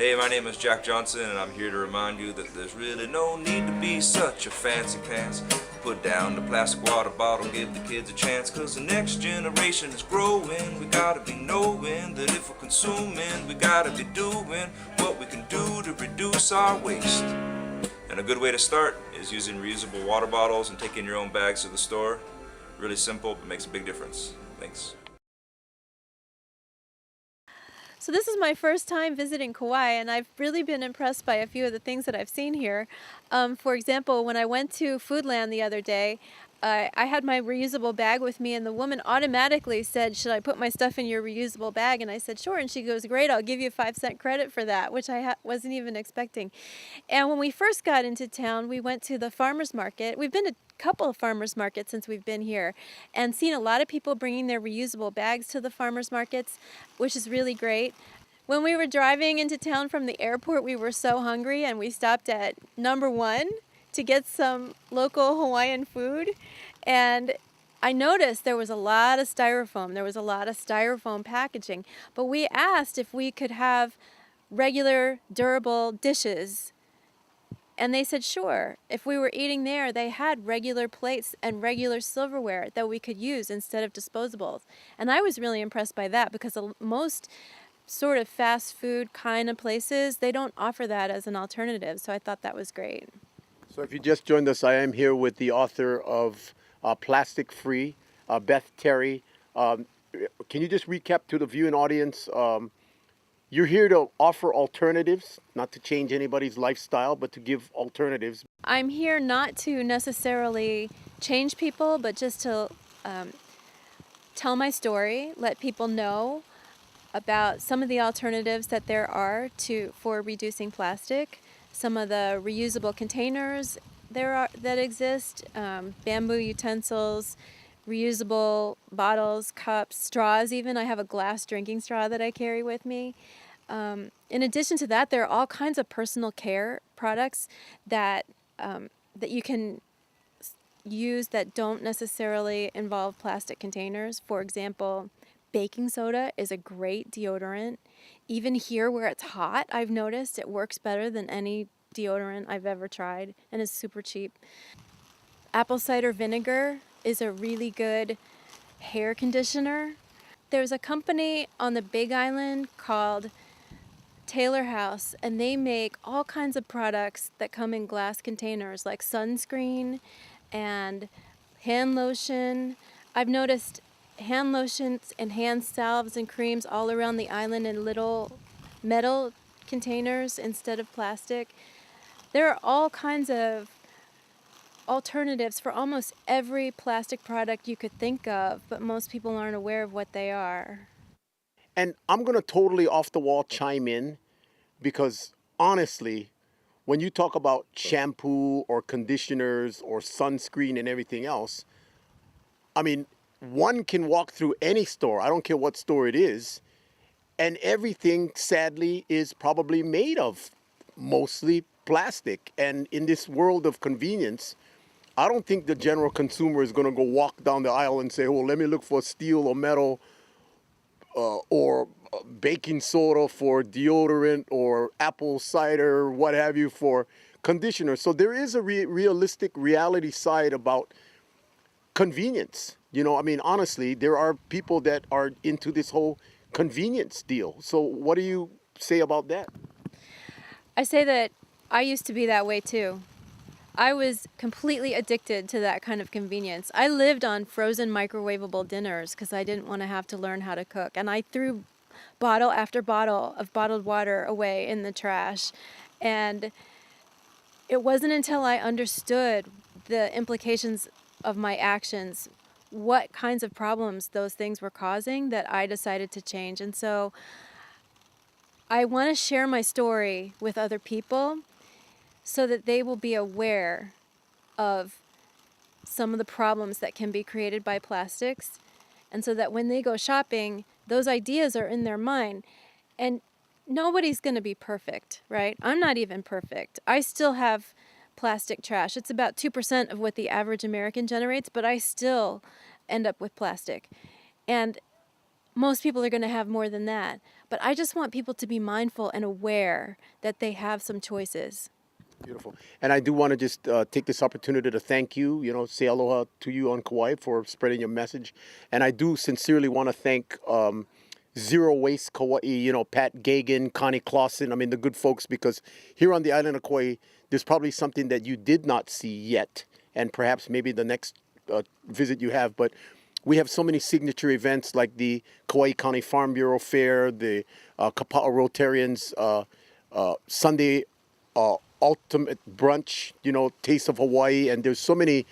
Hey, my name is Jack Johnson, and I'm here to remind you that there's really no need to be such a fancy pants. Put down the plastic water bottle, give the kids a chance, cause the next generation is growing. We gotta be knowing that if we're consuming, we gotta be doing what we can do to reduce our waste. And a good way to start is using reusable water bottles and taking your own bags to the store. Really simple, but makes a big difference. Thanks. So this is my first time visiting Kauai, and I've really been impressed by a few of the things that I've seen here. For example, when I went to Foodland the other day, I had my reusable bag with me, and the woman automatically said, "Should I put my stuff in your reusable bag?" And I said, "Sure." And she goes, "Great, I'll give you a 5-cent credit for that," which I wasn't even expecting. And when we first got into town, we went to the farmer's market. We've been to a couple of farmers markets since we've been here and seen a lot of people bringing their reusable bags to the farmers markets, which is really great. When we were driving into town from the airport, we were so hungry and we stopped at number one to get some local Hawaiian food. And I noticed there was a lot of styrofoam. There was a lot of styrofoam packaging. But we asked if we could have regular, durable dishes. And they said, sure. If we were eating there, they had regular plates and regular silverware that we could use instead of disposables. And I was really impressed by that because most sort of fast food kind of places, they don't offer that as an alternative. So I thought that was great. So if you just joined us, I am here with the author of Plastic Free, Beth Terry. Can you just recap to the viewing audience? You're here to offer alternatives, not to change anybody's lifestyle, but to give alternatives. I'm here not to necessarily change people, but just to tell my story, let people know about some of the alternatives that there are for reducing plastic, some of the reusable containers that exist, bamboo utensils, reusable bottles, cups, straws even. I have a glass drinking straw that I carry with me. In addition to that, there are all kinds of personal care products that you can use that don't necessarily involve plastic containers. For example, baking soda is a great deodorant. Even here where it's hot, I've noticed it works better than any deodorant I've ever tried, and it's super cheap. Apple cider vinegar is a really good hair conditioner. There's a company on the Big Island called Taylor House, and they make all kinds of products that come in glass containers like sunscreen and hand lotion. I've noticed hand lotions and hand salves and creams all around the island in little metal containers instead of plastic. There are all kinds of alternatives for almost every plastic product you could think of, but most people aren't aware of what they are. And I'm going to totally off the wall chime in because honestly, when you talk about shampoo or conditioners or sunscreen and everything else, I mean, one can walk through any store, I don't care what store it is, and everything sadly is probably made of mostly plastic. And in this world of convenience, I don't think the general consumer is going to go walk down the aisle and say, oh, let me look for steel or metal or baking soda for deodorant or apple cider, what have you, for conditioner. So there is a realistic reality side about convenience. You know, I mean, honestly, there are people that are into this whole convenience deal. So what do you say about that? I say that I used to be that way too. I was completely addicted to that kind of convenience. I lived on frozen microwavable dinners because I didn't want to have to learn how to cook. And I threw bottle after bottle of bottled water away in the trash. And it wasn't until I understood the implications of my actions, what kinds of problems those things were causing, that I decided to change. And so I want to share my story with other people so that they will be aware of some of the problems that can be created by plastics, and so that when they go shopping, those ideas are in their mind. And nobody's going to be perfect, right? I'm not even perfect. I still have plastic trash. It's about 2% of what the average American generates, but I still end up with plastic. And most people are going to have more than that. But I just want people to be mindful and aware that they have some choices. Beautiful. And I do want to just take this opportunity to thank you, say aloha to you on Kauai for spreading your message. And I do sincerely want to thank Zero Waste Kauai, Pat Gagan, Connie Clausen, the good folks, because here on the island of Kauai, there's probably something that you did not see yet. And perhaps maybe the next visit you have. But we have so many signature events like the Kauai County Farm Bureau Fair, the Kapa'a Rotarians Sunday ultimate brunch, Taste of Hawaii, and there's so many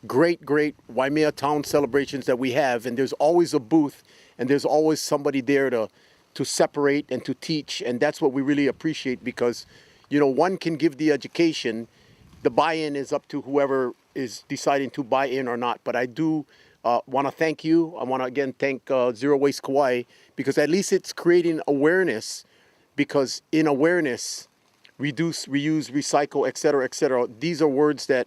great Waimea Town celebrations that we have, and there's always a booth, and there's always somebody there to separate and to teach, and that's what we really appreciate because, one can give the education, the buy-in is up to whoever is deciding to buy in or not, but I do want to thank you. I want to again thank Zero Waste Kauai because at least it's creating awareness, because in awareness, reduce, reuse, recycle, et cetera, these are words that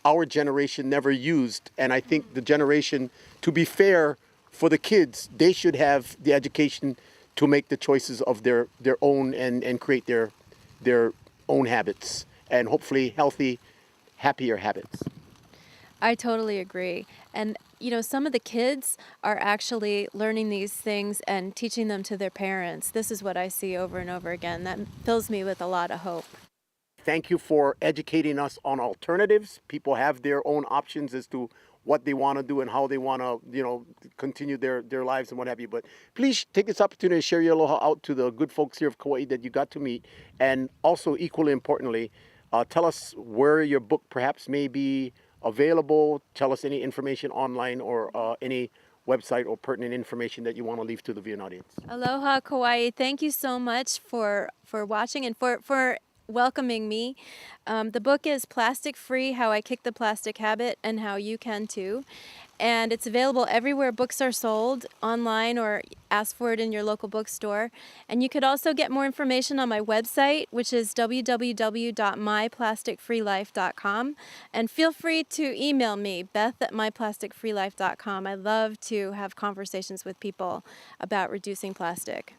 our generation never used. And I think the generation, to be fair for the kids, they should have the education to make the choices of their own and create their own habits and hopefully healthy, happier habits. I totally agree. And, some of the kids are actually learning these things and teaching them to their parents. This is what I see over and over again. That fills me with a lot of hope. Thank you for educating us on alternatives. People have their own options as to what they want to do and how they want to, continue their lives and what have you. But please take this opportunity to share your aloha out to the good folks here of Kauai that you got to meet. And also, equally importantly, tell us where your book perhaps may be available. Tell us any information online or any website or pertinent information that you want to leave to the viewing audience. Aloha, Kauai. Thank you so much for watching and for welcoming me. The book is Plastic Free: How I Kicked the Plastic Habit and How You Can Too. And it's available everywhere books are sold, online, or ask for it in your local bookstore. And you could also get more information on my website, which is www.myplasticfreelife.com. And feel free to email me, beth@myplasticfreelife.com. I love to have conversations with people about reducing plastic.